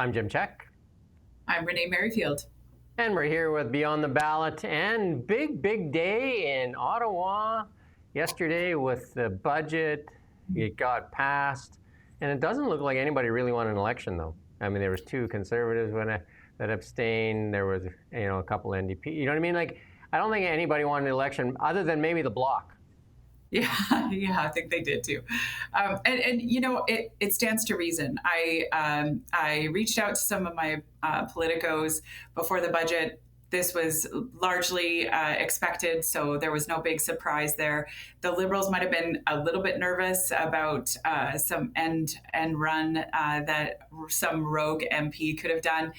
I'm Jim Check. I'm Renee Merrifield. And we're here with Beyond the Ballot, and big day in Ottawa yesterday with the budget. It got passed, and it doesn't look like anybody really won an election, though. I mean, there was two Conservatives that abstained. There was, a couple NDP. You know what I mean? Like, I don't think anybody won an election other than maybe the Bloc. Yeah, I think they did too. It stands to reason. I reached out to some of my politicos before the budget. This was largely expected, so there was no big surprise there. The Liberals might have been a little bit nervous about some end run that some rogue MP could have done.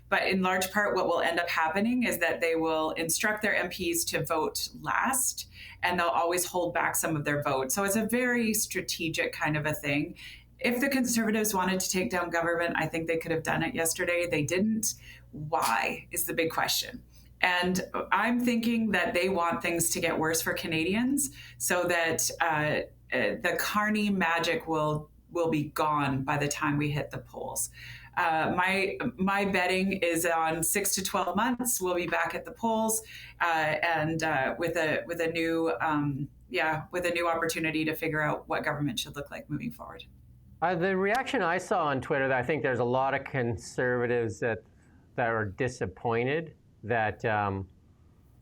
But in large part, what will end up happening is that they will instruct their MPs to vote last, and they'll always hold back some of their vote. So it's a very strategic kind of a thing. If the Conservatives wanted to take down government, I think they could have done it yesterday. They didn't. Why is the big question. And I'm thinking that they want things to get worse for Canadians so that the Carney magic will be gone by the time we hit the polls. My betting is on 6 to 12 months. We'll be back at the polls, and with a new opportunity to figure out what government should look like moving forward. The reaction I saw on Twitter, I think there's a lot of Conservatives that are disappointed that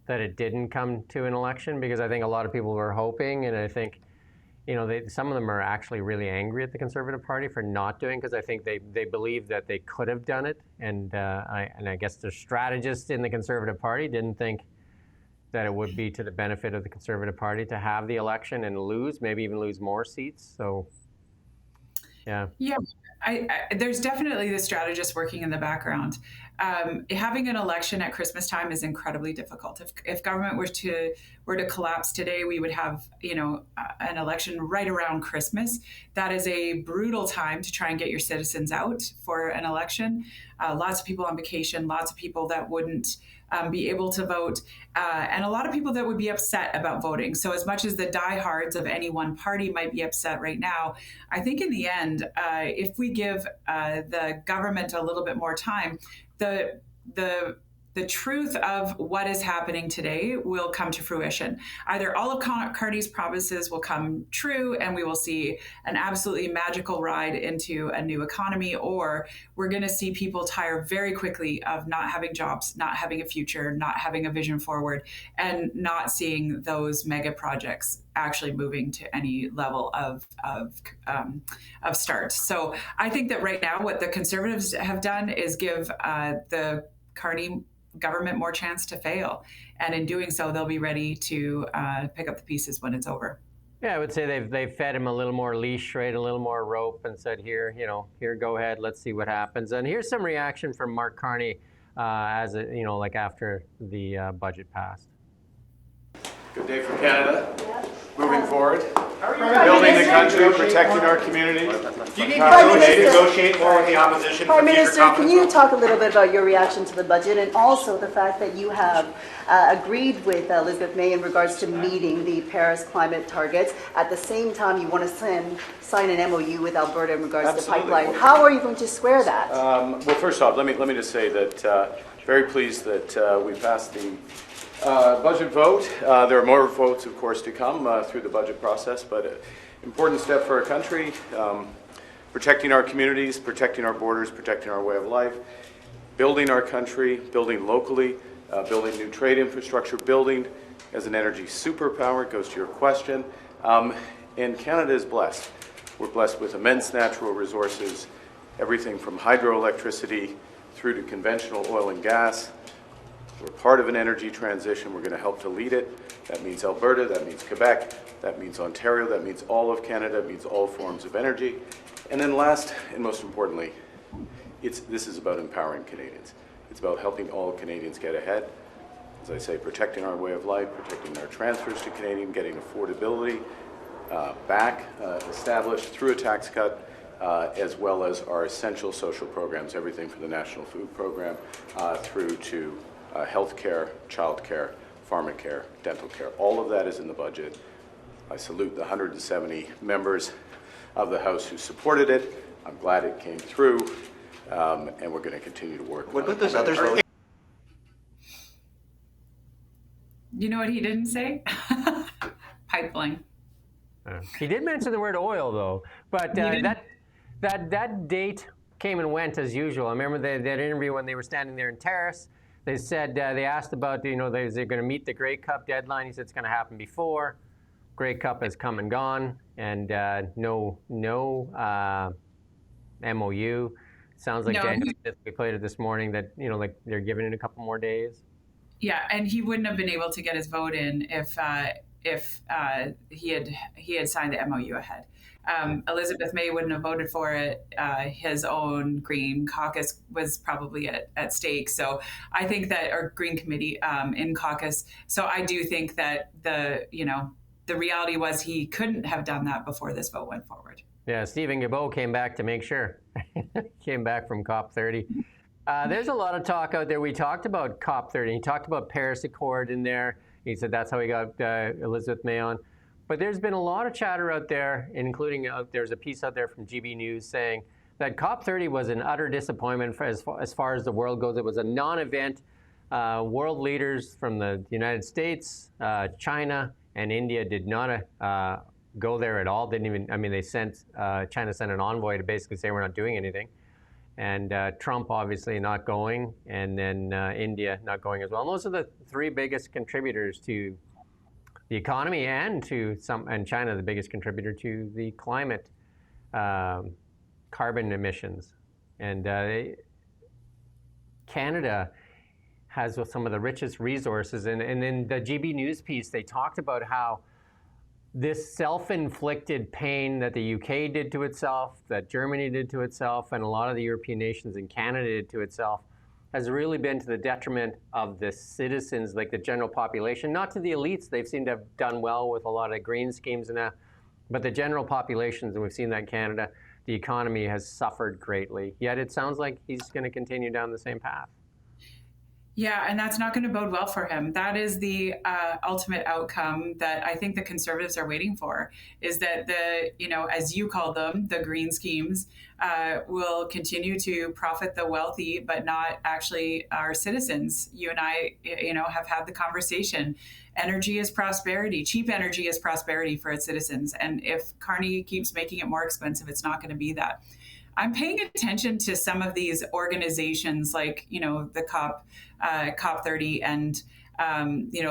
it didn't come to an election, because I think a lot of people were hoping, and I think some of them are actually really angry at the Conservative Party for not doing, because I think they believe that they could have done it, and I guess the strategists in the Conservative Party didn't think that it would be to the benefit of the Conservative Party to have the election and maybe even lose more seats. So, yeah. Yeah, there's definitely the strategist working in the background. Having an election at Christmas time is incredibly difficult. If government were to collapse today, we would have an election right around Christmas. That is a brutal time to try and get your citizens out for an election. Lots of people on vacation, lots of people that wouldn't be able to vote, and a lot of people that would be upset about voting. So as much as the diehards of any one party might be upset right now, I think in the end, if we give the government a little bit more time, the truth of what is happening today will come to fruition. Either all of Carney's promises will come true and we will see an absolutely magical ride into a new economy, or we're going to see people tire very quickly of not having jobs, not having a future, not having a vision forward, and not seeing those mega projects actually moving to any level of start. So I think that right now what the Conservatives have done is give the Carney government more chance to fail, and in doing so they'll be ready to pick up the pieces when it's over. Yeah, I would say they've fed him a little more leash, right, a little more rope, and said, here, go ahead, let's see what happens. And here's some reaction from Mark Carney after the budget passed. Good day for Canada. Yeah. Moving forward, building the country, protecting our communities. Do you need to negotiate more with the opposition? Prime Minister, can you talk a little bit about your reaction to the budget, and also the fact that you have agreed with Elizabeth May in regards to meeting the Paris climate targets? At the same time, you want to sign an MOU with Alberta in regards to pipeline. How are you going to square that? Well, first off, let me just say that very pleased that we passed the budget vote. There are more votes, of course, to come through the budget process, but an important step for our country, protecting our communities, protecting our borders, protecting our way of life, building our country, building locally, building new trade infrastructure, building as an energy superpower. It goes to your question. And Canada is blessed. We're blessed with immense natural resources, everything from hydroelectricity through to conventional oil and gas. We're part of an energy transition. We're going to help to lead it. That means Alberta, that means Quebec, that means Ontario, that means all of Canada, it means all forms of energy. And then last, and most importantly, this is about empowering Canadians. It's about helping all Canadians get ahead. As I say, protecting our way of life, protecting our transfers to Canadian, getting affordability back established through a tax cut, as well as our essential social programs, everything from the National Food Program through to health care, child care, pharmacare, dental care. All of that is in the budget. I salute the 170 members of the House who supported it. I'm glad it came through. and we're going to continue to work. What on about it. those others, though? You know what he didn't say? Pipeline. He did mention the word oil, though, but that date came and went as usual. I remember that interview when they were standing there in Terrace. They said they asked about they're going to meet the Grey Cup deadline. He said it's going to happen before. Grey Cup has come and gone, and no MOU. Sounds like Daniel we played it this morning that like they're giving it a couple more days. Yeah, and he wouldn't have been able to get his vote in if he had signed the MOU ahead. Elizabeth May wouldn't have voted for it. His own Green caucus was probably at stake. So I think that our Green committee in caucus. So I do think that the reality was he couldn't have done that before this vote went forward. Yeah, Stephen Guilbeault came back to make sure. Came back from COP30. There's a lot of talk out there. We talked about COP30. He talked about Paris Accord in there. He said that's how he got Elizabeth May on. But there's been a lot of chatter out there, including there's a piece out there from GB News saying that COP30 was an utter disappointment as far as the world goes. It was a non-event. World leaders from the United States, China, and India did not go there at all. Didn't even. I mean, China sent an envoy to basically say we're not doing anything, and Trump obviously not going, and then India not going as well. And those are the three biggest contributors to the economy and China the biggest contributor to the climate carbon emissions. And Canada has some of the richest resources. And in the GB News piece, they talked about how this self-inflicted pain that the UK did to itself, that Germany did to itself, and a lot of the European nations and Canada did to itself, has really been to the detriment of the citizens, like the general population, not to the elites. They've seemed to have done well with a lot of green schemes and that, but the general populations, and we've seen that in Canada, the economy has suffered greatly. Yet it sounds like he's going to continue down the same path. Yeah, and that's not going to bode well for him. That is the ultimate outcome that I think the Conservatives are waiting for, is that as you call them, the green schemes will continue to profit the wealthy, but not actually our citizens. You and I, have had the conversation. Energy is prosperity. Cheap energy is prosperity for its citizens. And if Carney keeps making it more expensive, it's not going to be that. I'm paying attention to some of these organizations like, the COP30 and,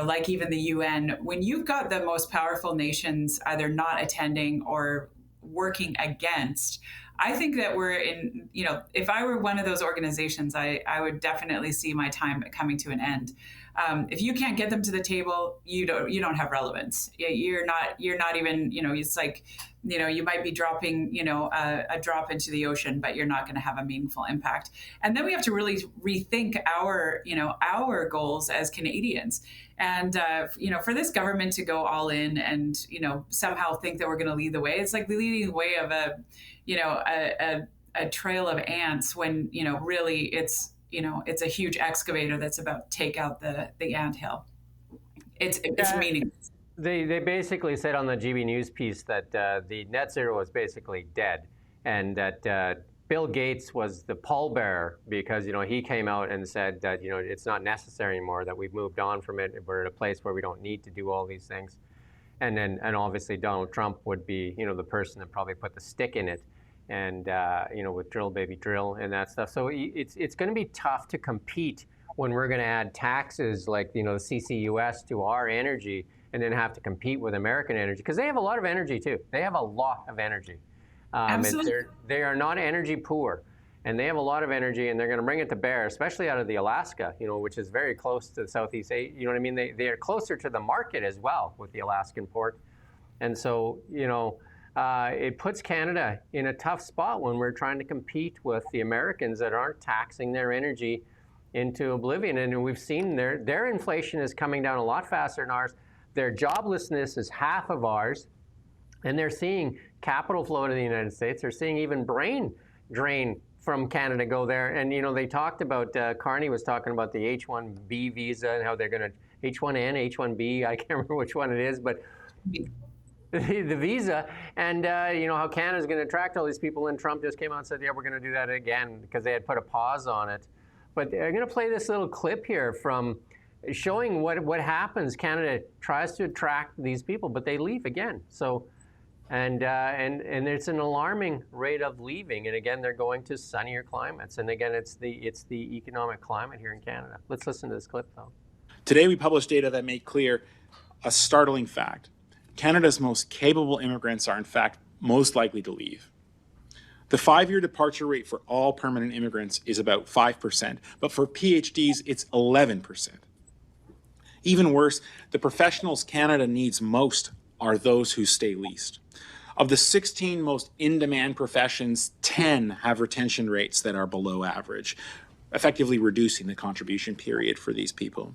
like even the UN. When you've got the most powerful nations either not attending or working against, I think that we're in, if I were one of those organizations, I would definitely see my time coming to an end. If you can't get them to the table, you don't have relevance. You're not even, it's like, you might be dropping, a drop into the ocean, but you're not going to have a meaningful impact. And then we have to really rethink our goals as Canadians. And, for this government to go all in and, somehow think that we're going to lead the way, it's like leading the way of a trail of ants when, really it's a huge excavator that's about to take out the anthill. It's meaningless. They basically said on the GB News piece that the net zero was basically dead, and that Bill Gates was the pallbearer because he came out and said that it's not necessary anymore, that we've moved on from it. We're at a place where we don't need to do all these things, and obviously Donald Trump would be the person that probably put the stick in it. And with drill baby drill and that stuff. So it's going to be tough to compete when we're going to add taxes like the CCUS to our energy, and then have to compete with American energy, because they have a lot of energy too. They have a lot of energy. Absolutely. They are not energy poor, and they have a lot of energy, and they're going to bring it to bear, especially out of the Alaska, which is very close to the Southeast Asia. You know what I mean? They are closer to the market as well with the Alaskan port, and so it puts Canada in a tough spot when we're trying to compete with the Americans that aren't taxing their energy into oblivion. And we've seen their inflation is coming down a lot faster than ours. Their joblessness is half of ours. And they're seeing capital flow to the United States. They're seeing even brain drain from Canada go there. And, they talked about, Carney was talking about the H-1B visa and how they're going to, H-1N, H-1B, I can't remember which one it is, but the visa, and how Canada's going to attract all these people. And Trump just came out and said, yeah, we're going to do that again because they had put a pause on it. But I'm going to play this little clip here from showing what happens. Canada tries to attract these people, but they leave again. So, and it's an alarming rate of leaving. And again, they're going to sunnier climates. And again, it's the economic climate here in Canada. Let's listen to this clip, though. Today, we published data that make clear a startling fact. Canada's most capable immigrants are, in fact, most likely to leave. The 5-year departure rate for all permanent immigrants is about 5%, but for PhDs, it's 11%. Even worse, the professionals Canada needs most are those who stay least. Of the 16 most in-demand professions, 10 have retention rates that are below average, effectively reducing the contribution period for these people.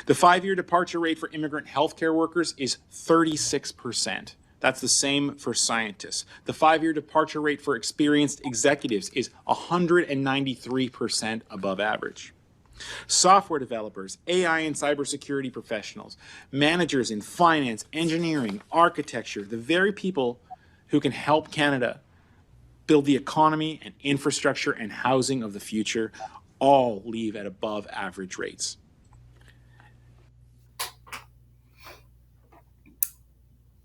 The 5-year departure rate for immigrant healthcare workers is 36%. That's the same for scientists. The 5-year departure rate for experienced executives is 193% above average. Software developers, AI and cybersecurity professionals, managers in finance, engineering, architecture, the very people who can help Canada build the economy and infrastructure and housing of the future, all leave at above average rates.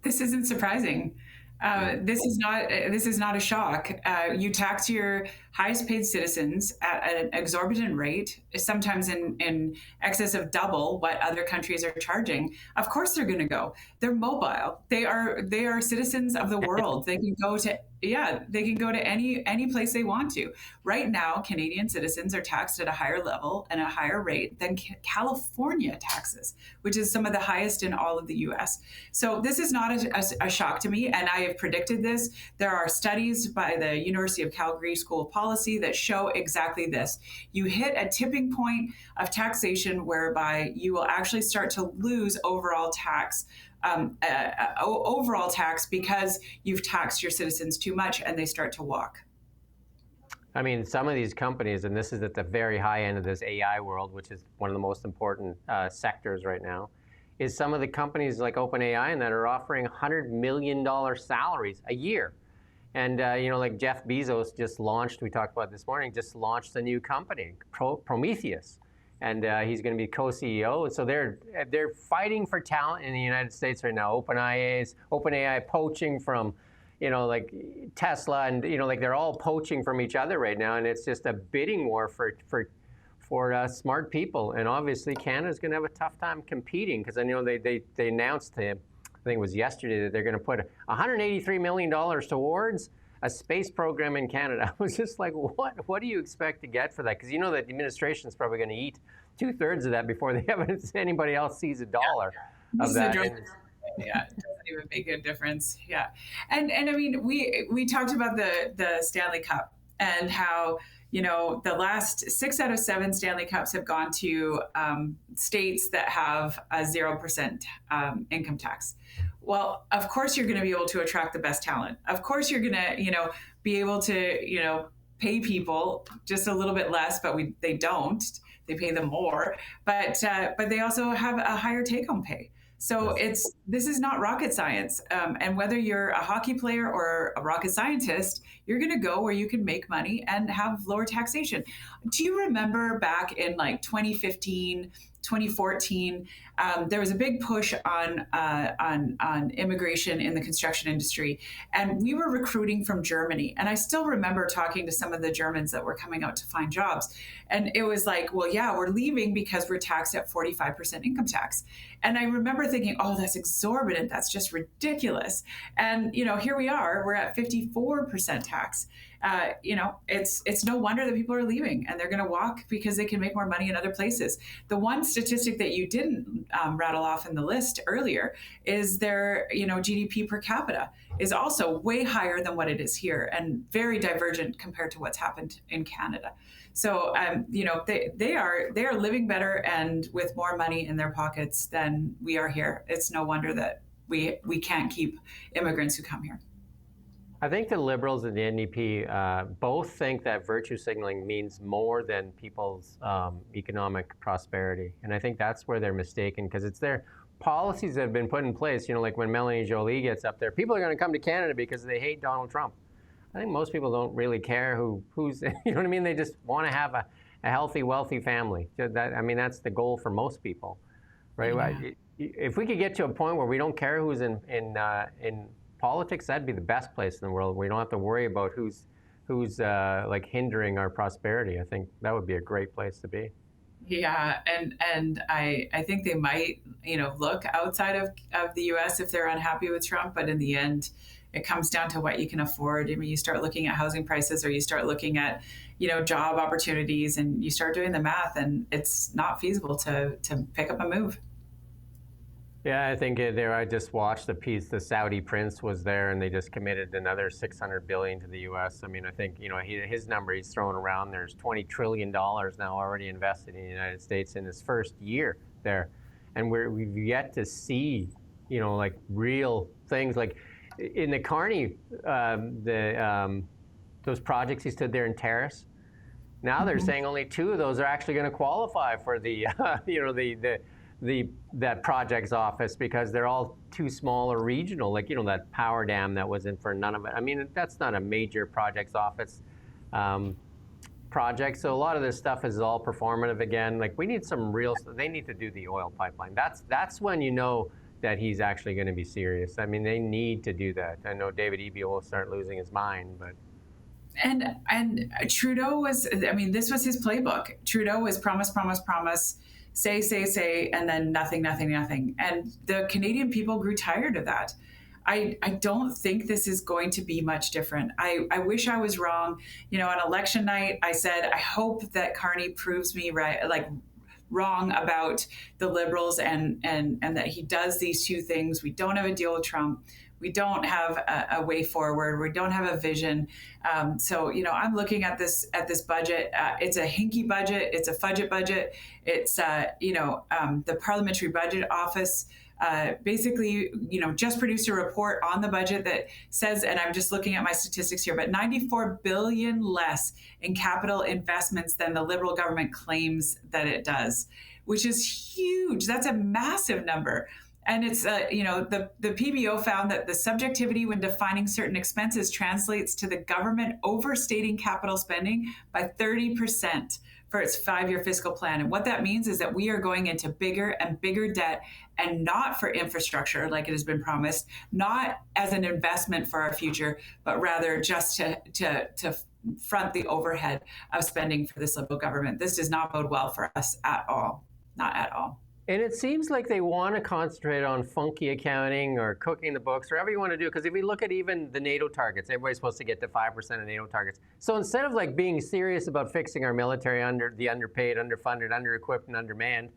This isn't surprising. This is not a shock. You tax your highest paid citizens at an exorbitant rate, sometimes in excess of double what other countries are charging. Of course they're going to go. They're mobile. They are citizens of the world. They can go to any place they want to. Right now, Canadian citizens are taxed at a higher level and a higher rate than California taxes, which is some of the highest in all of the U.S. So this is not a shock to me, and I have predicted this. There are studies by the University of Calgary School of Policy that show exactly this. You hit a tipping point of taxation whereby you will actually start to lose overall tax because you've taxed your citizens too much and they start to walk. I mean, some of these companies, and this is at the very high end of this AI world, which is one of the most important sectors right now, is some of the companies like OpenAI and that are offering $100 million salaries a year. And, like Jeff Bezos just launched, we talked about this morning, just launched a new company, Prometheus. And he's going to be co-CEO. And so they're fighting for talent in the United States right now. OpenAI poaching from, like Tesla, and they're all poaching from each other right now. And it's just a bidding war for smart people. And obviously, Canada's going to have a tough time competing because I know they announced, I think it was yesterday, that they're going to put $183 million towards a space program in Canada. I was just like, what do you expect to get for that? Because that the administration is probably going to eat 2/3 of that before anybody else sees a dollar of that. Yeah, it doesn't even make a difference. Yeah, and I mean, we talked about the Stanley Cup and how the last 6 out of 7 Stanley Cups have gone to states that have a 0% income tax. Well, of course you're going to be able to attract the best talent. Of course you're going to, be able to, pay people just a little bit less, but they don't. They pay them more, but they also have a higher take-home pay. So this is not rocket science. And whether you're a hockey player or a rocket scientist, you're going to go where you can make money and have lower taxation. Do you remember back in like 2015, 2014, there was a big push on immigration in the construction industry, and we were recruiting from Germany. And I still remember talking to some of the Germans that were coming out to find jobs, and it was like, well, yeah, we're leaving because we're taxed at 45% income tax. And I remember thinking, oh, that's exorbitant. That's just ridiculous. And here we are. We're at 54% tax. It's no wonder that people are leaving, and they're going to walk because they can make more money in other places. The one statistic that you didn't rattle off in the list earlier is their, GDP per capita is also way higher than what it is here, and very divergent compared to what's happened in Canada. So, they are living better and with more money in their pockets than we are here. It's no wonder that we can't keep immigrants who come here. I think the Liberals and the NDP both think that virtue signaling means more than people's economic prosperity. And I think that's where they're mistaken, because it's their policies that have been put in place, like when Melanie Joly gets up there, people are going to come to Canada because they hate Donald Trump. I think most people don't really care who's, you know what I mean? They just want to have a healthy, wealthy family. That's the goal for most people, right? Yeah. If we could get to a point where we don't care who's in politics, that'd be the best place in the world. We don't have to worry about who's like hindering our prosperity. I think that would be a great place to be. Yeah, and I think they might, look outside of the U.S. if they're unhappy with Trump, but in the end, it comes down to what you can afford. I mean, you start looking at housing prices, or you start looking at, job opportunities, and you start doing the math, and it's not feasible to pick up a move. Yeah, I think I just watched the piece. The Saudi prince was there, and they just committed another $600 billion to the U.S. I mean, I think his number he's throwing around. There's $20 trillion now already invested in the United States in his first year there, and we've yet to see like real things like in the Carney those projects he stood there in Terrace. Now they're saying only 2 of those are actually going to qualify for the that project's office because they're all too small or regional, like that power dam that was in for none of it. I mean, that's not a major project's office project. So a lot of this stuff is all performative again. Like we need some real. They need to do the oil pipeline. That's when that he's actually going to be serious. I mean, they need to do that. I know David Eby will start losing his mind, but. And Trudeau was. I mean, this was his playbook. Trudeau was promise, say, and then nothing. And the Canadian people grew tired of that. I don't think this is going to be much different. I wish I was wrong. On election night, I said, I hope that Carney proves me wrong about the Liberals and that he does these 2 things. We don't have a deal with Trump. We don't have a way forward. We don't have a vision. So, I'm looking at this budget. It's a hinky budget. It's a fudget budget. It's, the Parliamentary Budget Office basically, just produced a report on the budget that says, and I'm just looking at my statistics here, but $94 billion less in capital investments than the Liberal government claims that it does, which is huge. That's a massive number. And it's, the PBO found that the subjectivity when defining certain expenses translates to the government overstating capital spending by 30% for its 5-year fiscal plan. And what that means is that we are going into bigger and bigger debt, and not for infrastructure like it has been promised, not as an investment for our future, but rather just to front the overhead of spending for this Liberal government. This does not bode well for us at all. Not at all. And it seems like they want to concentrate on funky accounting or cooking the books, or whatever you want to do. Because if we look at even the NATO targets, everybody's supposed to get to 5% of NATO targets. So instead of like being serious about fixing our military underpaid, underfunded, under-equipped, and undermanned,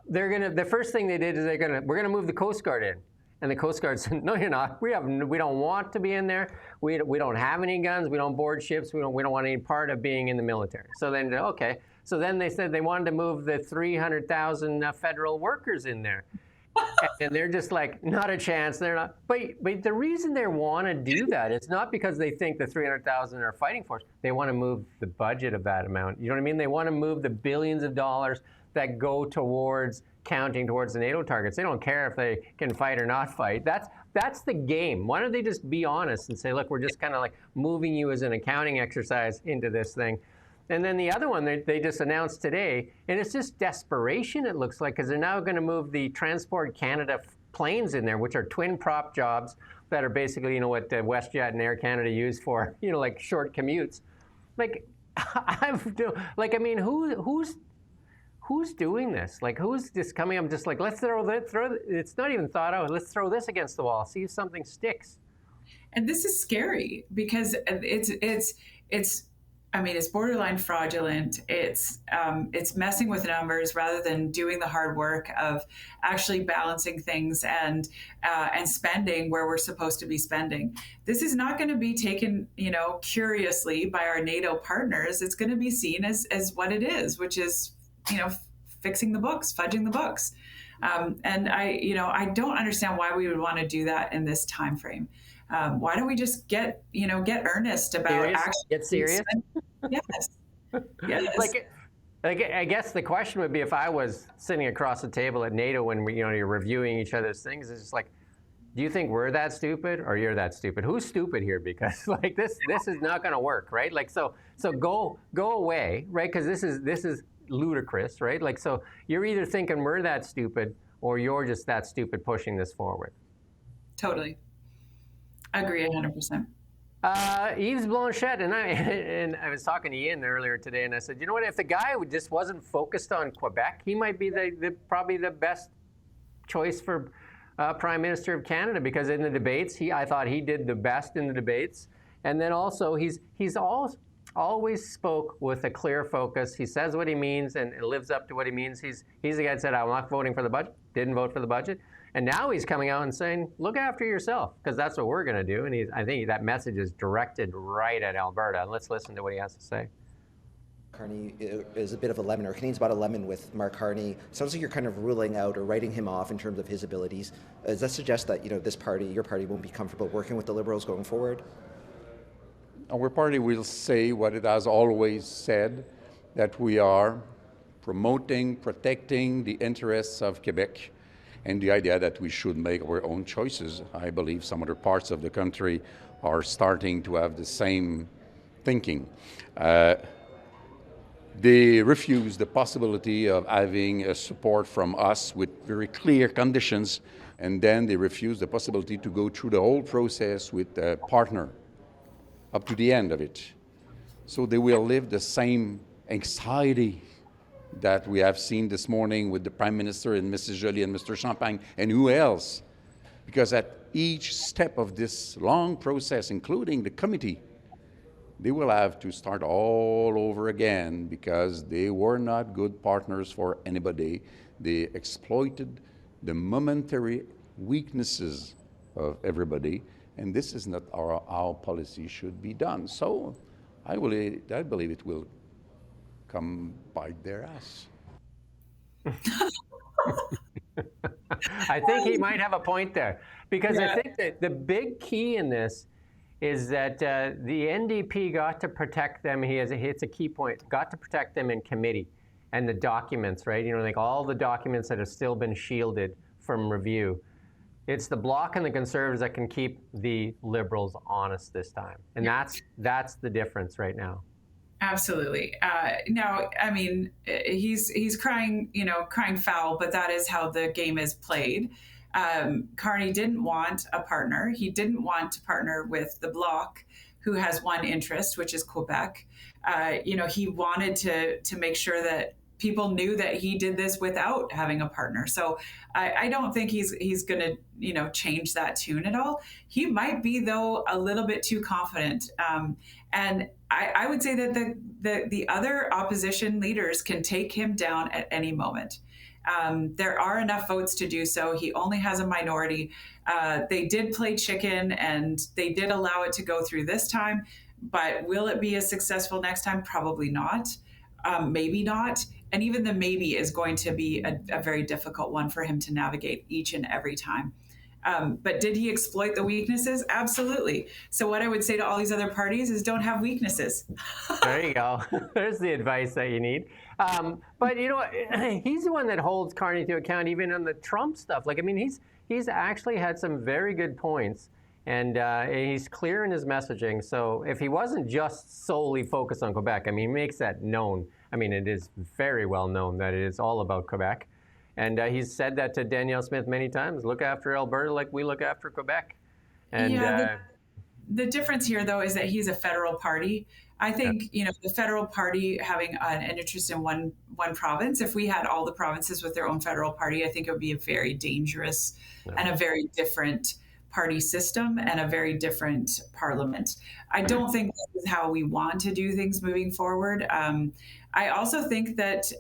the first thing they did is we're gonna move the Coast Guard in. And the Coast Guard said, no, you're not. We don't want to be in there. We don't have any guns. We don't board ships. We don't want any part of being in the military. So then, okay. So then they said they wanted to move the 300,000 federal workers in there. And they're just like, not a chance. They're not. But the reason they want to do that is not because they think the 300,000 are fighting force. They want to move the budget of that amount. You know what I mean? They want to move the billions of dollars that go towards counting towards the NATO targets. They don't care if they can fight or not fight. That's the game. Why don't they just be honest and say, look, we're just kind of like moving you as an accounting exercise into this thing. And then the other one they just announced today, and it's just desperation, it looks like, because they're now going to move the Transport Canada planes in there, which are twin prop jobs that are basically, what the WestJet and Air Canada use for, like short commutes. Like, who's doing this? Like, who's just coming up just like, let's throw it's not even thought out. Let's throw this against the wall, see if something sticks. And this is scary because it's borderline fraudulent. It's messing with numbers rather than doing the hard work of actually balancing things and spending where we're supposed to be spending. This is not going to be taken, curiously by our NATO partners. It's going to be seen as what it is, which is, fixing the books, fudging the books. And I don't understand why we would want to do that in this time frame. Why don't we just get earnest about serious? actually Get serious? Yes. Yes. Like, I guess the question would be, if I was sitting across the table at NATO when you're reviewing each other's things, it's just like, do you think we're that stupid or you're that stupid? Who's stupid here? Because like this is not going to work, right? Like so go away, right? Because this is ludicrous, right? Like so you're either thinking we're that stupid or you're just that stupid pushing this forward. Totally. Agree 100%. Yves Blanchette, and I was talking to Ian earlier today, and I said, you know what? If the guy just wasn't focused on Quebec, he might be probably the best choice for Prime Minister of Canada, because in the debates, I thought he did the best in the debates, and then also he's always spoke with a clear focus. He says what he means and lives up to what he means. He's the guy that said, I'm not voting for the budget, didn't vote for the budget. And now he's coming out and saying, look after yourself, because that's what we're going to do. And I think that message is directed right at Alberta. And let's listen to what he has to say. Carney is a bit of a lemon, or Canadians bought a lemon with Mark Carney. Sounds like you're kind of ruling out or writing him off in terms of his abilities. Does that suggest that this party, your party, won't be comfortable working with the Liberals going forward? Our party will say what it has always said, that we are promoting, protecting the interests of Quebec, and the idea that we should make our own choices. I believe some other parts of the country are starting to have the same thinking. They refuse the possibility of having a support from us with very clear conditions, and then they refuse the possibility to go through the whole process with a partner up to the end of it. So they will live the same anxiety that we have seen this morning with the Prime Minister and Mrs. Joly and Mr. Champagne and who else? Because at each step of this long process, including the committee, they will have to start all over again because they were not good partners for anybody. They exploited the momentary weaknesses of everybody, and this is not how policy should be done. So I believe it will come bite their ass. I think he might have a point there, because I think that the big key in this is that the NDP got to protect them. It's a key point. Got to protect them in committee and the documents, right? Like all the documents that have still been shielded from review. It's the Bloc and the Conservatives that can keep the Liberals honest this time, and that's the difference right now. Absolutely. Now, I mean, he's crying foul, but that is how the game is played. Carney didn't want a partner. He didn't want to partner with the Bloc, who has one interest, which is Quebec. He wanted to make sure that people knew that he did this without having a partner. So I don't think he's going to change that tune at all. He might be, though, a little bit too confident. And I would say that the other opposition leaders can take him down at any moment. There are enough votes to do so. He only has a minority. They did play chicken, and they did allow it to go through this time. But will it be as successful next time? Probably not. Maybe not. And even the maybe is going to be a very difficult one for him to navigate each and every time. But did he exploit the weaknesses? Absolutely. So what I would say to all these other parties is don't have weaknesses. There you go. There's the advice that you need. But he's the one that holds Carney to account even on the Trump stuff. Like, I mean, he's actually had some very good points, and he's clear in his messaging. So if he wasn't just solely focused on Quebec, I mean, he makes that known. I mean, it is very well known that it is all about Quebec. And he's said that to Danielle Smith many times, look after Alberta like we look after Quebec. And the difference here, though, is that he's a federal party. I think, the federal party having an interest in one province, if we had all the provinces with their own federal party, I think it would be a very dangerous and a very different party system and a very different parliament. I don't think this is how we want to do things moving forward. I also think that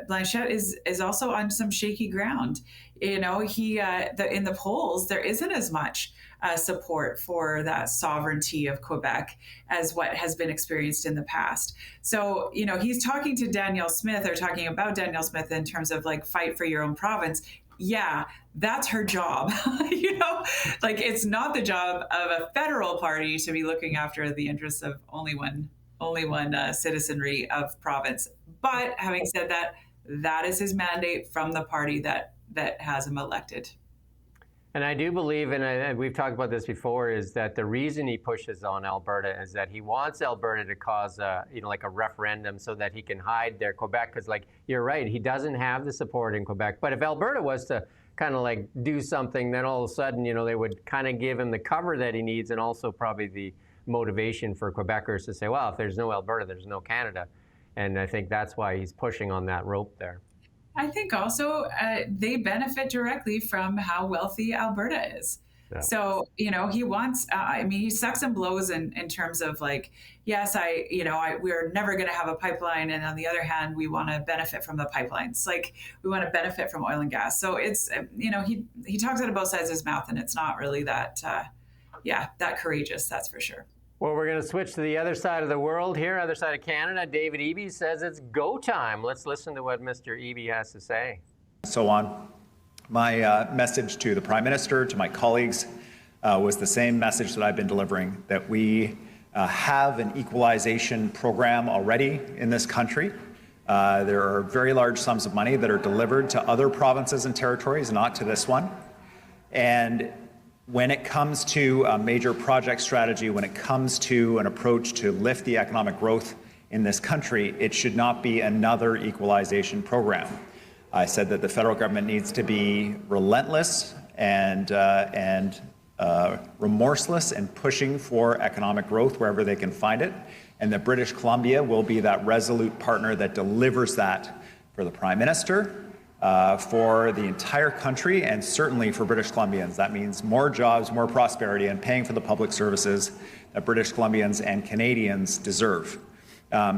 Blanchette is also on some shaky ground. In the polls, there isn't as much support for that sovereignty of Quebec as what has been experienced in the past. So, he's talking to Danielle Smith, or talking about Danielle Smith in terms of like fight for your own province. Yeah, that's her job. Like it's not the job of a federal party to be looking after the interests of only one citizenry of province. But having said that, that is his mandate from the party that has him elected. And I do believe, and we've talked about this before, is that the reason he pushes on Alberta is that he wants Alberta to cause like a referendum so that he can hide their Quebec. Because, like, you're right, he doesn't have the support in Quebec. But if Alberta was to kind of like do something, then all of a sudden, they would kind of give him the cover that he needs, and also probably the motivation for Quebecers to say, well, if there's no Alberta, there's no Canada. And I think that's why he's pushing on that rope there. I think also they benefit directly from how wealthy Alberta is. Yeah. So, he wants, he sucks and blows in terms of like, yes, we're never going to have a pipeline. And on the other hand, we want to benefit from the pipelines. Like, we want to benefit from oil and gas. So it's, he talks out of both sides of his mouth, and it's not really that, that courageous, that's for sure. Well, we're going to switch to the other side of the world here, other side of Canada. David Eby says it's go time. Let's listen to what Mr. Eby has to say. So on. My message to the Prime Minister, to my colleagues, was the same message that I've been delivering, that we have an equalization program already in this country. There are very large sums of money that are delivered to other provinces and territories, not to this one. And when it comes to a major project strategy, when it comes to an approach to lift the economic growth in this country, it should not be another equalization program. I said that the federal government needs to be relentless and remorseless in pushing for economic growth wherever they can find it, and that British Columbia will be that resolute partner that delivers that for the Prime Minister, for the entire country, and certainly for British Columbians. That means more jobs, more prosperity, and paying for the public services that British Columbians and Canadians deserve.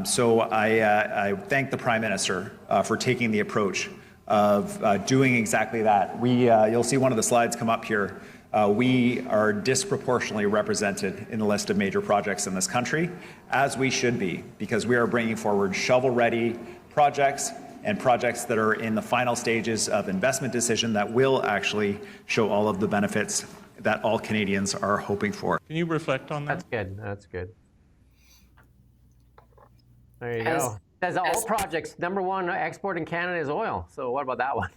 So I thank the Prime Minister for taking the approach of doing exactly that. You'll see one of the slides come up here. We are disproportionately represented in the list of major projects in this country, as we should be, because we are bringing forward shovel-ready projects and projects that are in the final stages of investment decision that will actually show all of the benefits that all Canadians are hoping for. Can you reflect on that? That's good. That's good. There you go. Says all projects, number one export in Canada is oil. So what about that one?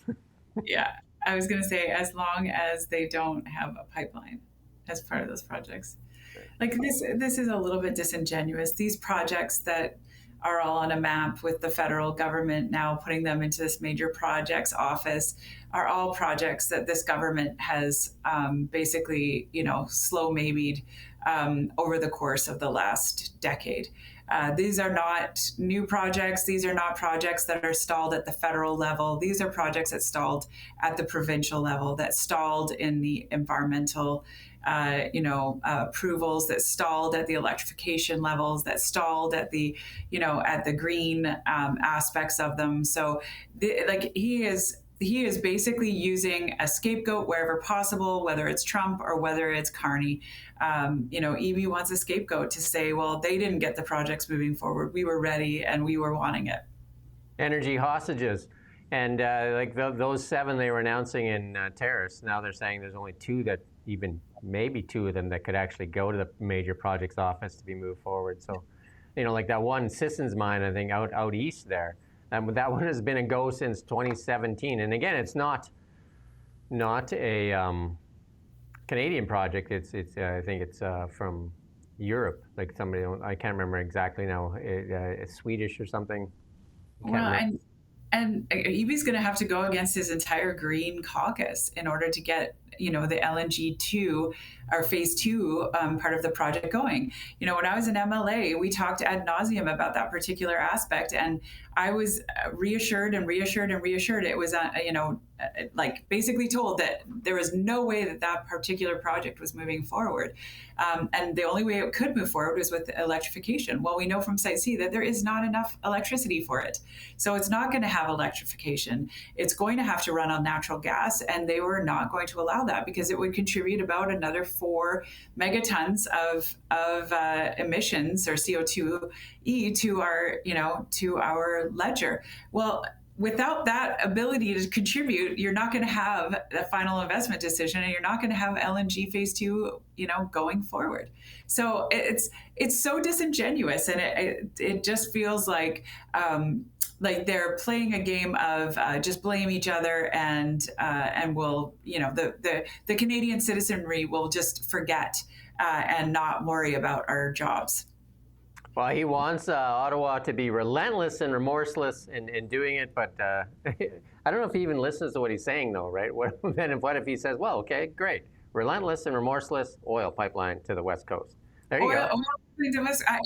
Yeah, I was going to say, as long as they don't have a pipeline as part of those projects. Like this is a little bit disingenuous. These projects that are all on a map with the federal government now putting them into this major projects office are all projects that this government has basically, slow maybeed over the course of the last decade. These are not new projects. These are not projects that are stalled at the federal level. These are projects that stalled at the provincial level, that stalled in the environmental approvals, that stalled at the electrification levels, that stalled at the, at the green aspects of them. So he is basically using a scapegoat wherever possible, whether it's Trump or whether it's Carney. Eby wants a scapegoat to say, well, they didn't get the projects moving forward. We were ready and we were wanting it. Energy hostages. And those 7 they were announcing in Terrace, now they're saying there's only 2 that maybe 2 of them that could actually go to the major projects office to be moved forward. So, like that one Sissons mine, I think out east there. That one has been a go since 2017. And again, it's not a Canadian project. It's I think it's from Europe. Like somebody, I can't remember exactly now. It's Swedish or something. And Eby's going to have to go against his entire Green caucus in order to get, the LNG 2 or phase 2 part of the project going. When I was an MLA, we talked ad nauseum about that particular aspect, and I was reassured. It was, basically told that there was no way that particular project was moving forward. And the only way it could move forward was with electrification. Well, we know from Site C that there is not enough electricity for it. So it's not going to have electrification. It's going to have to run on natural gas, and they were not going to allow that because it would contribute about another 4 megatons of emissions or CO2e to our ledger. Well, without that ability to contribute, you're not going to have a final investment decision, and you're not going to have LNG phase 2, going forward. So it's so disingenuous, and it just feels like they're playing a game of just blame each other, and will, the Canadian citizenry will just forget and not worry about our jobs. Well, he wants Ottawa to be relentless and remorseless in doing it, but I don't know if he even listens to what he's saying, though, right? What if he says, well, okay, great, relentless and remorseless oil pipeline to the West Coast. There you go.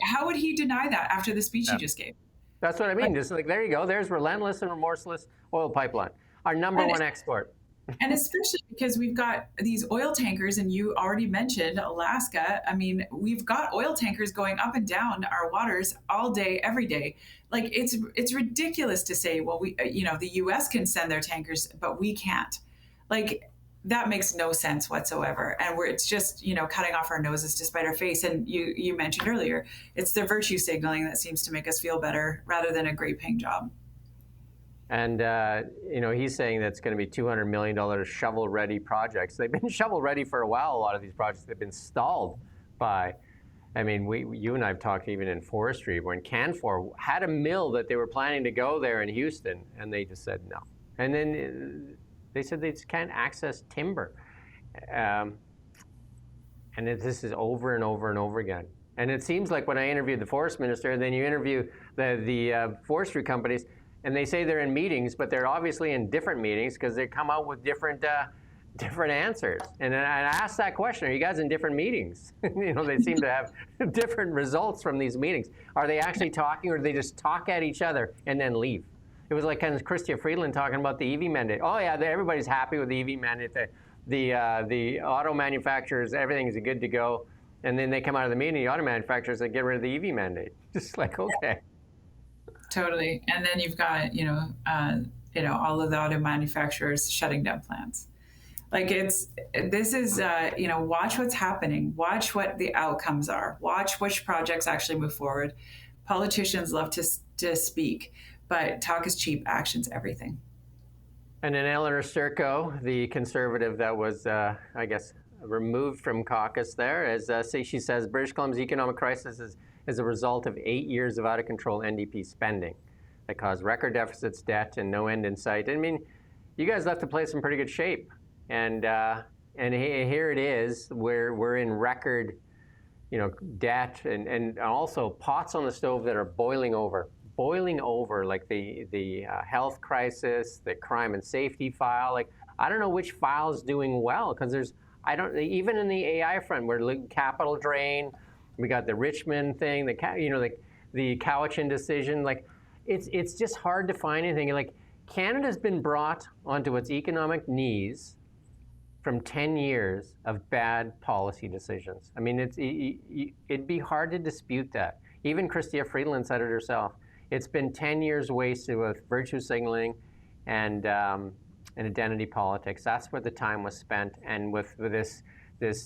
How would he deny that after the speech he just gave? That's what I mean. Just like, there you go. There's relentless and remorseless oil pipeline, our number one export. And especially because we've got these oil tankers, and you already mentioned Alaska. I mean, we've got oil tankers going up and down our waters all day, every day. Like, it's ridiculous to say, well, the U.S. can send their tankers, but we can't. Like, that makes no sense whatsoever. And it's just, cutting off our noses to spite our face. And you mentioned earlier, it's the virtue signaling that seems to make us feel better rather than a great paying job. And, he's saying that's going to be $200 million shovel-ready projects. They've been shovel-ready for a while, a lot of these projects. They've been stalled by, you and I have talked even in forestry, when Canfor had a mill that they were planning to go there in Houston, and they just said no. And then they said they just can't access timber. And this is over and over and over again. And it seems like when I interviewed the forest minister, and then you interview the forestry companies, and they say they're in meetings, but they're obviously in different meetings because they come out with different answers. And then I asked that question, are you guys in different meetings? They seem to have different results from these meetings. Are they actually talking, or do they just talk at each other and then leave? It was like kind of Chrystia Freeland talking about the EV mandate. Oh yeah, everybody's happy with the EV mandate. The auto manufacturers, everything's good to go. And then they come out of the meeting, the auto manufacturers, they get rid of the EV mandate. Just like, okay. Totally. And then you've got, all of the auto manufacturers shutting down plants. Like, watch what's happening. Watch what the outcomes are. Watch which projects actually move forward. Politicians love to speak, but talk is cheap, action's everything. And then Eleanor Sturko, the conservative that was, removed from caucus there, she says, British Columbia's economic crisis is a result of 8 years of out-of-control NDP spending that caused record deficits, debt, and no end in sight. You guys left the place in pretty good shape. And here it is, we're in record, debt, and also pots on the stove that are boiling over, like the health crisis, the crime and safety file. Like, I don't know which file is doing well, because even in the AI front, we're looking capital drain. We got the Richmond thing, the Cowichan decision. Like, it's just hard to find anything. Like, Canada's been brought onto its economic knees from 10 years of bad policy decisions. It'd be hard to dispute that. Even Chrystia Freeland said it herself. It's been 10 years wasted with virtue signaling and identity politics. That's where the time was spent. And with this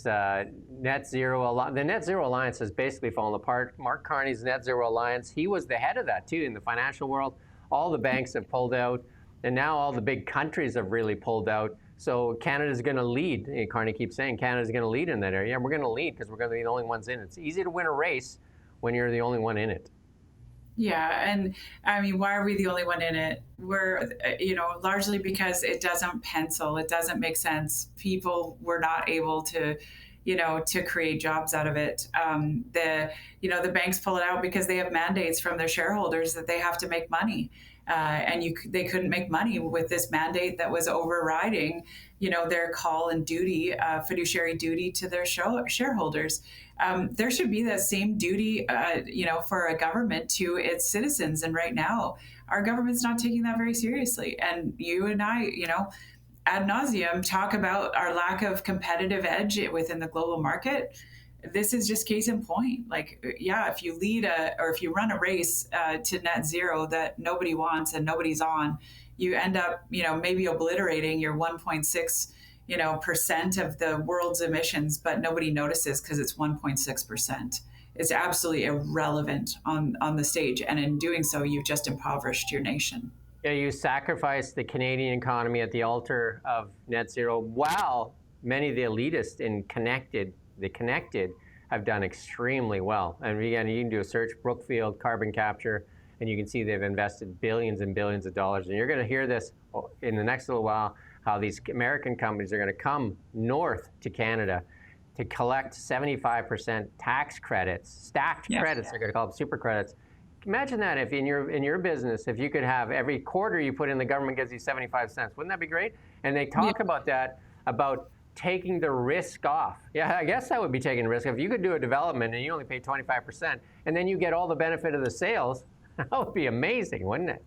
net zero, the net zero alliance has basically fallen apart. Mark Carney's net zero alliance, he was the head of that too in the financial world. All the banks have pulled out, and now all the big countries have really pulled out. So Canada's going to lead. Carney keeps saying Canada's going to lead in that area. Yeah, we're going to lead because we're going to be the only ones in it. It's easy to win a race when you're the only one in it. Yeah, and why are we the only one in it? We're, largely because it doesn't pencil. It doesn't make sense. People were not able to, to create jobs out of it. The banks pull it out because they have mandates from their shareholders that they have to make money. They couldn't make money with this mandate that was overriding, their call and duty, fiduciary duty to their shareholders. There should be that same duty, for a government to its citizens. And right now, our government's not taking that very seriously. And you and I, ad nauseum talk about our lack of competitive edge within the global market. This is just case in point. Like, yeah, if you if you run a race to net zero that nobody wants and nobody's on, you end up, maybe obliterating your 1.6, percent of the world's emissions, but nobody notices because it's 1.6%. It's absolutely irrelevant on the stage. And in doing so, you've just impoverished your nation. Yeah, you sacrifice the Canadian economy at the altar of net zero while many of the elitists the connected, have done extremely well. And again, you can do a search, Brookfield, carbon capture, and you can see they've invested billions and billions of dollars. And you're going to hear this in the next little while, how these American companies are going to come north to Canada to collect 75% tax credits, stacked credits, they're going to call them super credits. Imagine that if in your business, if you could have every quarter you put in, the government gives you 75 cents. Wouldn't that be great? And they talk about that, about taking the risk off. Yeah, I guess that would be taking risk. If you could do a development and you only pay 25%, and then you get all the benefit of the sales, that would be amazing, wouldn't it?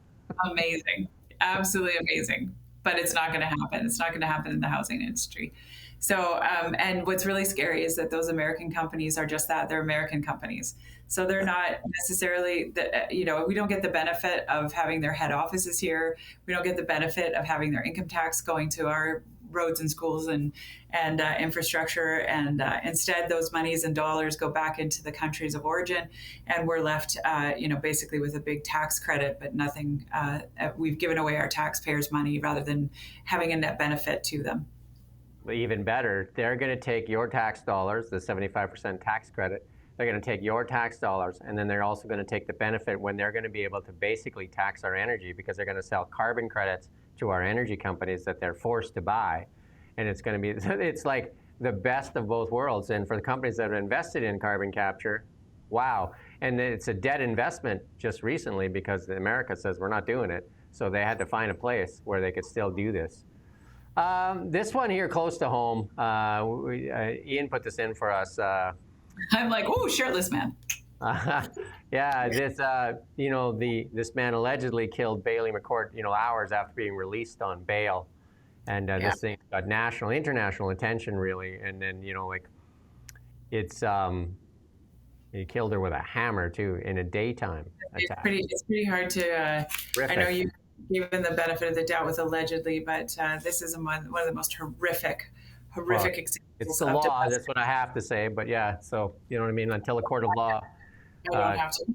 Amazing. Absolutely amazing. But it's not going to happen. It's not going to happen in the housing industry. So, and what's really scary is that those American companies are just that. They're American companies. So they're not necessarily, we don't get the benefit of having their head offices here. We don't get the benefit of having their income tax going to our roads and schools and infrastructure. And instead, those monies and dollars go back into the countries of origin. And we're left, basically with a big tax credit, but nothing. We've given away our taxpayers' money rather than having a net benefit to them. Even better, they're going to take your tax dollars, the 75% tax credit, they're going to take your tax dollars, and then they're also going to take the benefit when they're going to be able to basically tax our energy, because they're going to sell carbon credits to our energy companies that they're forced to buy. And it's going to be, it's like the best of both worlds. And for the companies that have invested in carbon capture, wow. And it's a dead investment just recently because America says we're not doing it. So they had to find a place where they could still do this. This one here close to home, Ian put this in for us. I'm like, oh, shirtless man. Yeah, this this man allegedly killed Bailey McCourt, hours after being released on bail, and this thing got national, international attention really, and then it's he killed her with a hammer too in a daytime attack. It's pretty hard to. I know you. Given the benefit of the doubt with allegedly, but this is one of the most horrific examples. It's the law, that's what I have to say, but yeah, so you know what I mean, until a court of law. I don't have to.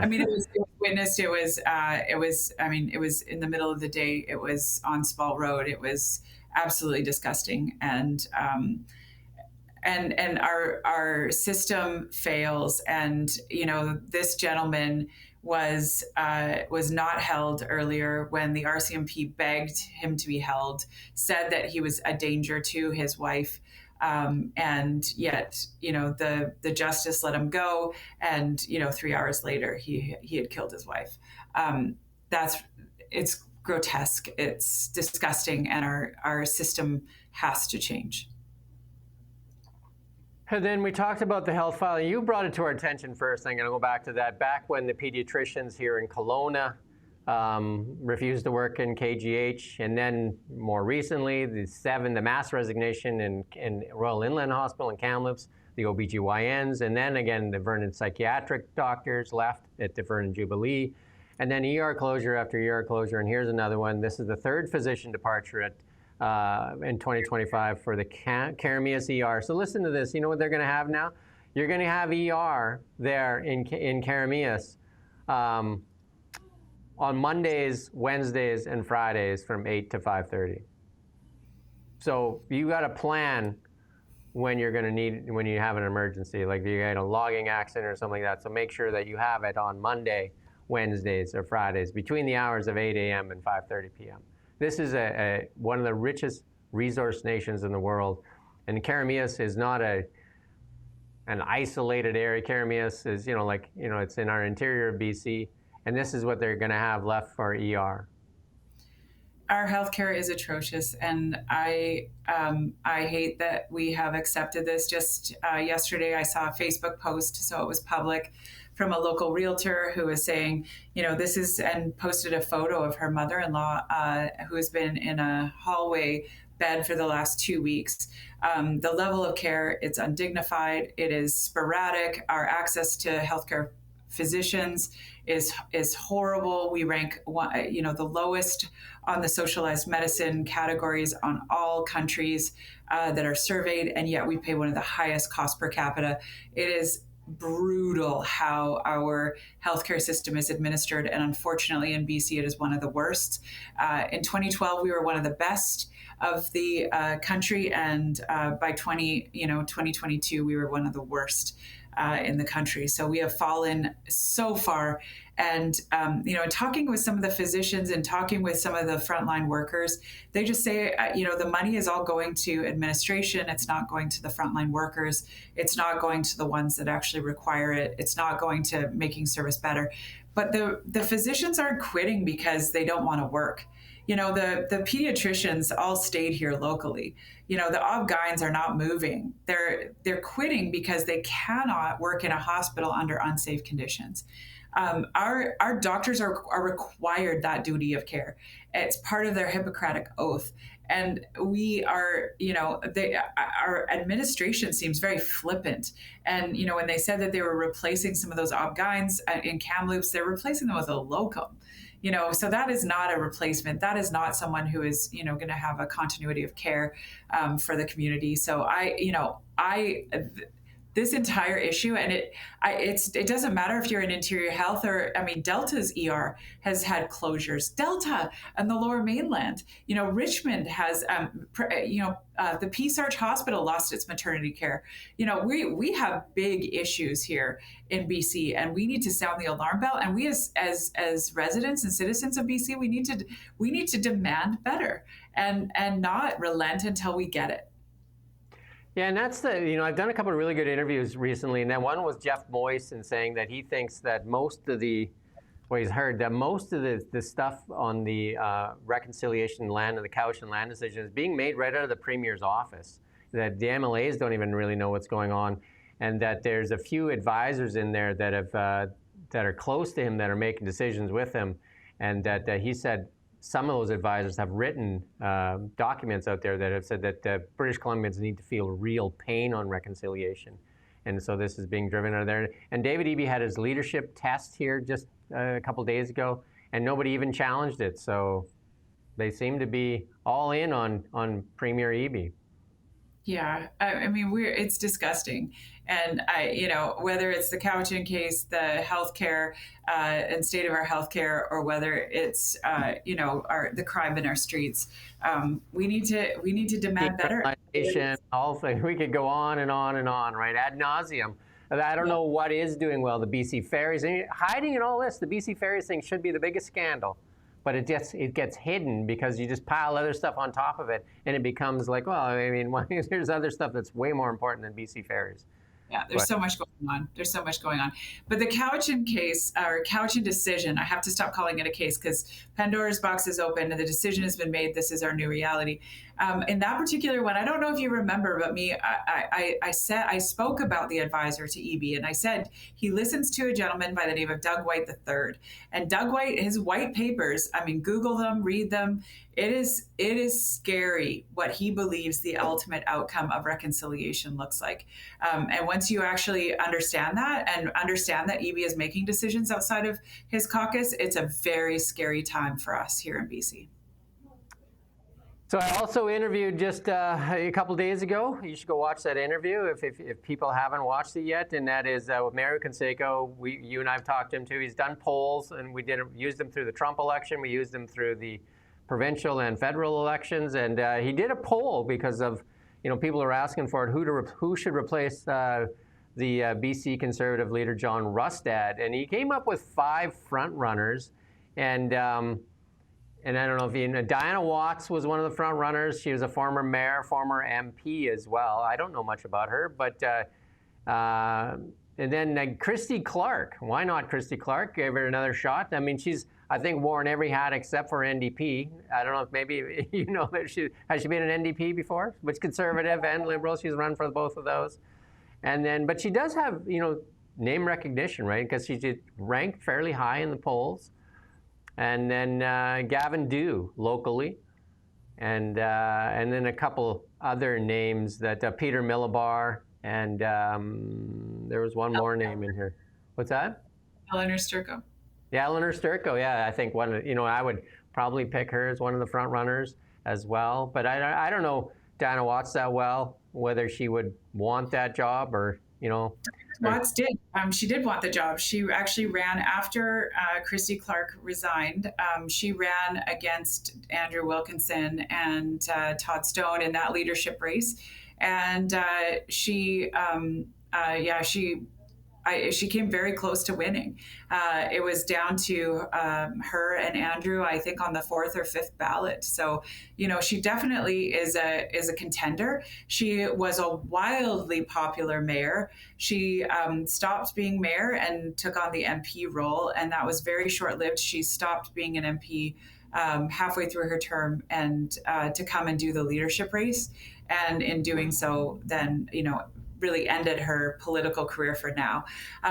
I mean, it was witnessed, it was in the middle of the day, it was on Spall Road, it was absolutely disgusting, and our system fails, and this gentleman was not held earlier when the RCMP begged him to be held, said that he was a danger to his wife, and yet the justice let him go, and 3 hours later he had killed his wife. It's grotesque, it's disgusting, and our system has to change. And then we talked about the health file. You brought it to our attention first. I'm going to go back to that. Back when the pediatricians here in Kelowna refused to work in KGH, and then more recently, the mass resignation in Royal Inland Hospital in Kamloops, the OBGYNs, and then again, the Vernon psychiatric doctors left at the Vernon Jubilee, and then ER closure after ER closure. And here's another one. This is the third physician departure in 2025 for the Keremeos ER. So listen to this. You know what they're going to have now? You're going to have ER there in Keremeos on Mondays, Wednesdays, and Fridays from 8 to 5:30. So you got to plan when you're going to need, when you have an emergency, like you had a logging accident or something like that. So make sure that you have it on Monday, Wednesdays, or Fridays between the hours of 8 a.m. and 5:30 p.m. This is one of the richest resource nations in the world, and Keremeos is not an isolated area. Keremeos is, it's in our interior of BC, and this is what they're going to have left for ER. Our healthcare is atrocious, and I hate that we have accepted this. Just yesterday, I saw a Facebook post, so it was public, from a local realtor who was saying, this is, and posted a photo of her mother-in-law who has been in a hallway bed for the last 2 weeks. The level of care, it's undignified, it is sporadic. Our access to healthcare physicians is horrible. We rank the lowest on the socialized medicine categories on all countries that are surveyed, and yet we pay one of the highest costs per capita. It is brutal how our healthcare system is administered, and unfortunately in BC it is one of the worst. In 2012 we were one of the best of the country, and by 2022 we were one of the worst in the country. So we have fallen so far. And talking with some of the physicians and talking with some of the frontline workers, they just say, the money is all going to administration. It's not going to the frontline workers. It's not going to the ones that actually require it. It's not going to making service better. But the physicians aren't quitting because they don't want to work. The pediatricians all stayed here locally. The OB-GYNs are not moving. They're quitting because they cannot work in a hospital under unsafe conditions. Our doctors are required that duty of care. It's part of their Hippocratic oath. And we are, our administration seems very flippant. And, when they said that they were replacing some of those OB-GYNs in Kamloops, they're replacing them with a locum. So that is not a replacement. That is not someone who is, going to have a continuity of care for the community. So this entire issue, and it doesn't matter if you're in interior health Delta's ER has had closures. Delta and the Lower Mainland, Richmond has, the Peace Arch Hospital lost its maternity care. We have big issues here in BC, and we need to sound the alarm bell. And we as residents and citizens of BC, we need to demand better and not relent until we get it. Yeah, and that's I've done a couple of really good interviews recently, and then one was Jeff Moyson saying that he thinks that he's heard that most of the stuff on the reconciliation land and the couch and land decision is being made right out of the Premier's office, that the MLAs don't even really know what's going on, and that there's a few advisors in there that are close to him that are making decisions with him, and that he said some of those advisors have written documents out there that have said that British Columbians need to feel real pain on reconciliation. And so this is being driven out of there. And David Eby had his leadership test here just a couple days ago, and nobody even challenged it. So they seem to be all in on Premier Eby. Yeah, it's disgusting. And whether it's the Cowichan case, the healthcare and state of our healthcare, or whether it's the crime in our streets, we need to demand better. We could go on and on and on, right, ad nauseum. I don't know what is doing well. The BC Ferries, and hiding in all this, the BC Ferries thing should be the biggest scandal. But it gets hidden because you just pile other stuff on top of it, and it becomes like, there's other stuff that's way more important than BC Ferries. Yeah, there's so much going on. There's so much going on. But the Cowichan case, or Cowichan decision, I have to stop calling it a case because Pandora's box is open and the decision has been made. This is our new reality. In that particular one, I don't know if you remember, but I spoke about the advisor to Eby, and I said he listens to a gentleman by the name of Doug White III. And Doug White, his white papers, Google them, read them. It is scary what he believes the ultimate outcome of reconciliation looks like. And once you actually understand that, and understand that Eby is making decisions outside of his caucus, it's a very scary time for us here in BC. So I also interviewed just a couple days ago. You should go watch that interview if people haven't watched it yet. And that is with Mario Canseco. You and I have talked to him too. He's done polls, and we used them through the Trump election. We used them through the provincial and federal elections. And he did a poll because of people are asking for it. Who should replace the BC Conservative leader John Rustad? And he came up with 5 front runners. And I don't know if you know, Diana Watts was one of the front runners. She was a former mayor, former MP as well. I don't know much about her, but and then Christy Clark. Why not Christy Clark? Gave her another shot. She's I think worn every hat except for NDP. I don't know if maybe that has she been an NDP before? Which Conservative and Liberal? She's run for both of those. But she does have name recognition, right? Because she did rank fairly high in the polls. And then Gavin Dew locally, and then a couple other names that Peter Millibar, and there was one more name in here. What's that? Eleanor Sturko. Yeah, Eleanor Sturko. Yeah, I think I would probably pick her as one of the front runners as well. But I don't know Diana Watts that well, whether she would want that job or you know. Watts did. She did want the job. She actually ran after Christy Clark resigned. She ran against Andrew Wilkinson and Todd Stone in that leadership race, and she came very close to winning. It was down to her and Andrew, I think, on the 4th or 5th ballot. So, you know, she definitely is a contender. She was a wildly popular mayor. She stopped being mayor and took on the MP role, and that was very short-lived. She stopped being an MP halfway through her term and to come and do the leadership race. And in doing so, then, you know, really ended her political career for now.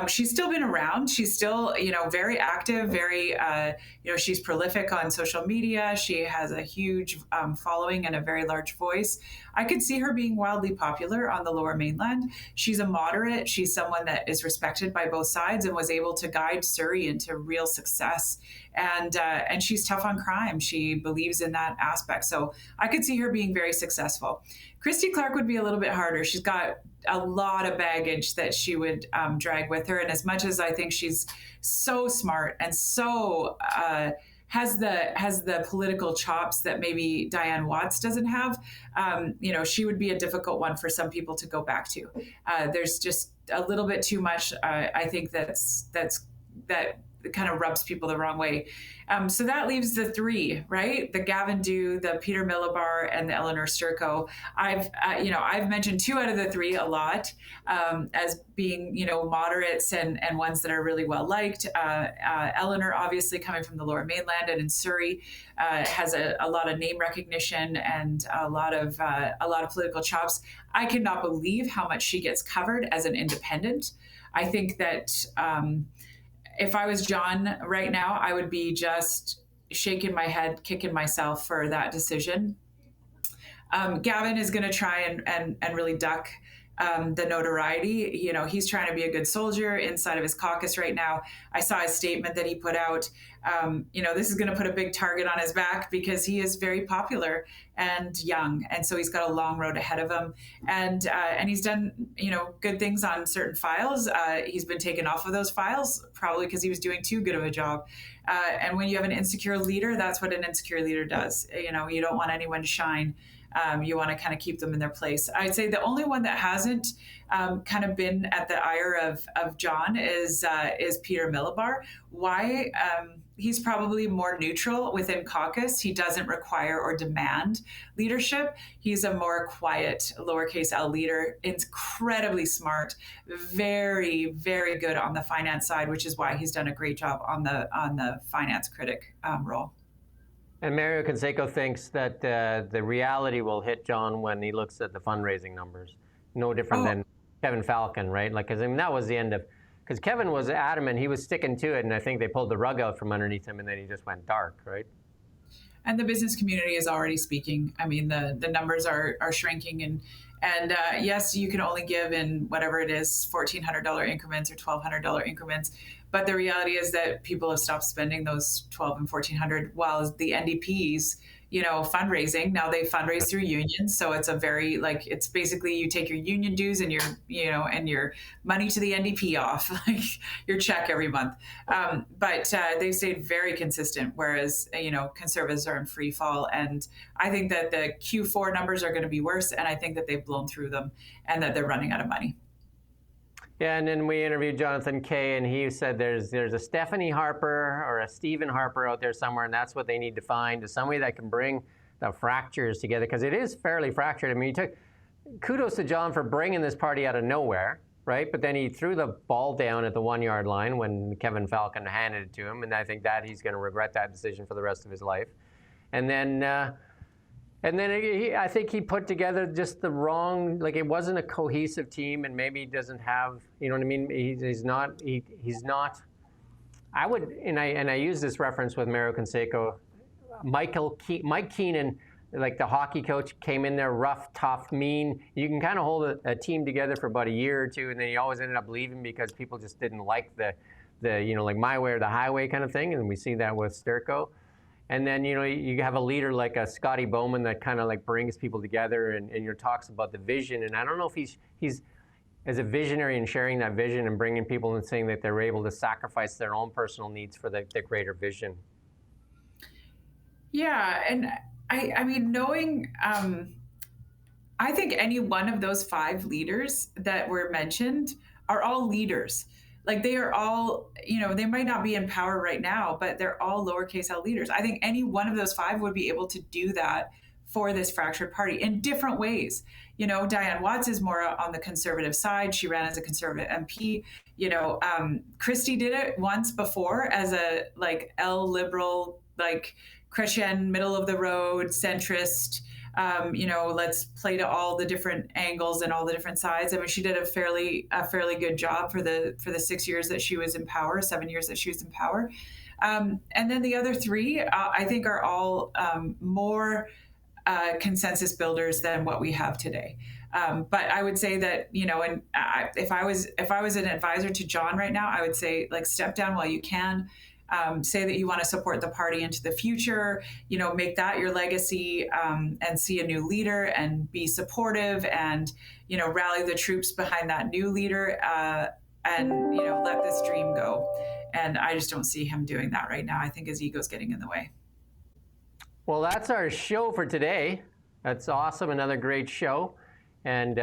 She's still been around. She's still, you know, very active, very, you know, she's prolific on social media. She has a huge following and a very large voice. I could see her being wildly popular on the Lower Mainland. She's a moderate. She's someone that is respected by both sides and was able to guide Surrey into real success. And she's tough on crime. She believes in that aspect. So I could see her being very successful. Christy Clark would be a little bit harder. She's got a lot of baggage that she would drag with her. And as much as I think she's so smart and so has the political chops that maybe Diane Watts doesn't have, you know, she would be a difficult one for some people to go back to. There's just a little bit too much. I think that kind of rubs people the wrong way. So that leaves the three, right? The Gavin Dew, the Peter Millibar, and the Eleanor Sturko. I've mentioned two out of the three a lot as being, you know, moderates and ones that are really well liked. Eleanor, obviously coming from the Lower Mainland and in Surrey, has a lot of name recognition and a lot of political chops. I cannot believe how much she gets covered as an independent. I think that if I was John right now, I would be just shaking my head, kicking myself for that decision. Gavin is going to try and really duck the notoriety. You know, he's trying to be a good soldier inside of his caucus right now. I saw a statement that he put out. You know, this is going to put a big target on his back because he is very popular and young, and so he's got a long road ahead of him. And he's done, you know, good things on certain files. He's been taken off of those files probably because he was doing too good of a job. And when you have an insecure leader, that's what an insecure leader does. You know, you don't want anyone to shine. You want to kind of keep them in their place. I'd say the only one that hasn't kind of been at the ire of John is Peter Millibar. Why? He's probably more neutral within caucus. He doesn't require or demand leadership. He's a more quiet, lowercase l leader, incredibly smart, very, very good on the finance side, which is why he's done a great job on the finance critic role. And Mario Canseco thinks that the reality will hit John when he looks at the fundraising numbers. No different than Kevin Falcon, right? Like, because I mean, that was the end of, because Kevin was adamant, he was sticking to it, and I think they pulled the rug out from underneath him, and then he just went dark, right? And the business community is already speaking. I mean, the numbers are shrinking, and yes, you can only give in whatever it is, $1,400 increments or $1,200 increments. But the reality is that people have stopped spending those $1,200 and $1,400, while the NDPs, you know, fundraising, now they fundraise through unions. So it's a very, like, it's basically you take your union dues and your money to the NDP off, like your check every month. But they've stayed very consistent, whereas, you know, Conservatives are in free fall. And I think that the Q4 numbers are going to be worse. And I think that they've blown through them and that they're running out of money. Yeah, and then we interviewed Jonathan Kay, and he said there's a Stephanie Harper or a Stephen Harper out there somewhere, and that's what they need to find, is somebody that can bring the fractures together, because it is fairly fractured. I mean, kudos to John for bringing this party out of nowhere, right? But then he threw the ball down at the 1 yard line when Kevin Falcon handed it to him, and I think that he's going to regret that decision for the rest of his life. And then I think he put together just the wrong, like, it wasn't a cohesive team, and maybe he doesn't have, you know what I mean? He's not, I would, and I use this reference with Mario Canseco, Mike Keenan, like the hockey coach, came in there rough, tough, mean. You can kind of hold a team together for about a year or two, and then he always ended up leaving because people just didn't like the you know, like my way or the highway kind of thing, and we see that with Sturko. And then, you know, you have a leader like a Scotty Bowman that kind of like brings people together and talks about the vision. And I don't know if as a visionary and sharing that vision and bringing people and saying that they're able to sacrifice their own personal needs for the greater vision. Yeah, and I mean, knowing, I think any one of those 5 leaders that were mentioned are all leaders. Like they are all, they might not be in power right now, but they're all lowercase l leaders. I think any one of those 5 would be able to do that for this fractured party in different ways. Diane Watts is more on the conservative side. She ran as a conservative MP. Christie did it once before as a L liberal, Christian, middle of the road, centrist. Let's play to all the different angles and all the different sides. I mean, she did a fairly good job for the 6 years that she was in power, 7 years that she was in power. And then the other 3, I think, are all more consensus builders than what we have today. But I would say that, and if I was an advisor to John right now, I would say step down while you can. Say that you want to support the party into the future, make that your legacy, and see a new leader and be supportive and, rally the troops behind that new leader, and, let this dream go. And I just don't see him doing that right now. I think his ego's getting in the way. Well, that's our show for today. That's awesome. Another great show. And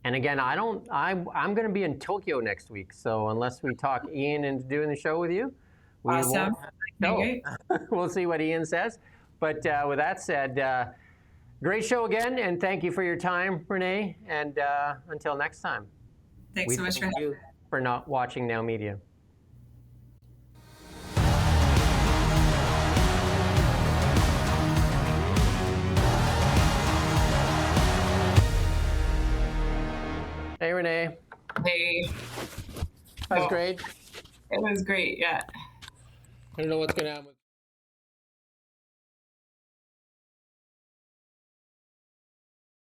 again, I'm going to be in Tokyo next week. So unless we talk Ian into doing the show with you, we awesome. won't. We'll see what Ian says. But with that said, great show again. And thank you for your time, Renee. And until next time. Thanks so much for not watching Now Media. Hey, Renee. Hey. That was great. It was great, yeah. I don't know what's going to happen with